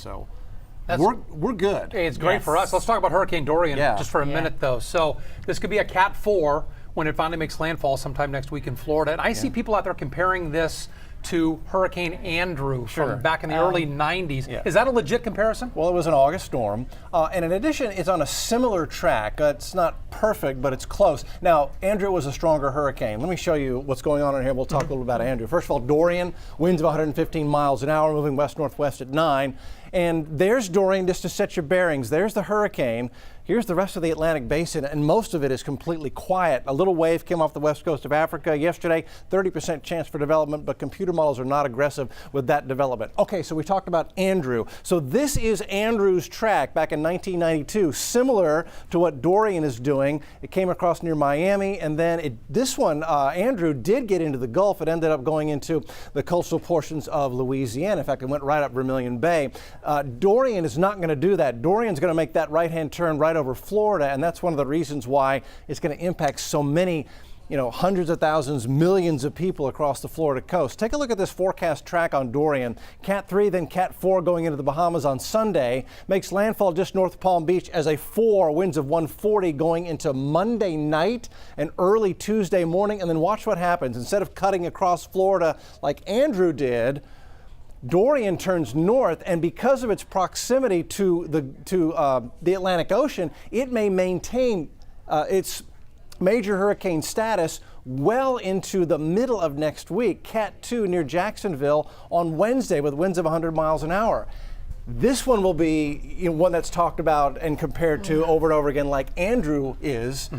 So That's- we're good. Hey, it's great for us. Let's talk about Hurricane Dorian just for a minute, though. So this could be a Cat 4 when it finally makes landfall sometime next week in Florida. And I see people out there comparing this to Hurricane Andrew from back in the early 90s. Is that a legit comparison? Well, it was an August storm. And in addition, it's on a similar track. It's not perfect, but it's close. Now, Andrew was a stronger hurricane. Let me show you what's going on in here. We'll talk a little about Andrew. First of all, Dorian, winds of 115 miles an hour, moving west-northwest at 9. And there's Dorian, just to set your bearings. There's the hurricane. Here's the rest of the Atlantic basin, and most of it is completely quiet. A little wave came off the west coast of Africa yesterday, 30% chance for development, but computer models are not aggressive with that development. Okay, so we talked about Andrew. So this is Andrew's track back in 1992, similar to what Dorian is doing. It came across near Miami, and then this one, Andrew, did get into the Gulf. It ended up going into the coastal portions of Louisiana. In fact, it went right up Vermilion Bay. Dorian is not going to do that. Dorian's going to make that right-hand turn right over Florida, and that's one of the reasons why it's going to impact so many, hundreds of thousands, millions of people across the Florida coast. Take a look at this forecast track on Dorian. Cat 3, then Cat 4 going into the Bahamas on Sunday, makes landfall just north of Palm Beach as a 4, winds of 140 going into Monday night and early Tuesday morning, and then watch what happens. Instead of cutting across Florida like Andrew did, Dorian turns north, and because of its proximity to the Atlantic Ocean, it may maintain its major hurricane status well into the middle of next week. Cat 2 near Jacksonville on Wednesday with winds of 100 miles an hour. This one will be one that's talked about and compared to over and over again like Andrew is,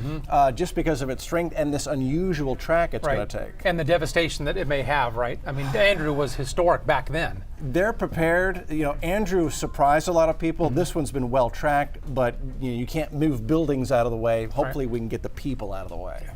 just because of its strength and this unusual track it's going to take. And the devastation that it may have, right? I mean, Andrew was historic back then. They're prepared. Andrew surprised a lot of people. This one's been well tracked, but you can't move buildings out of the way. Hopefully we can get the people out of the way.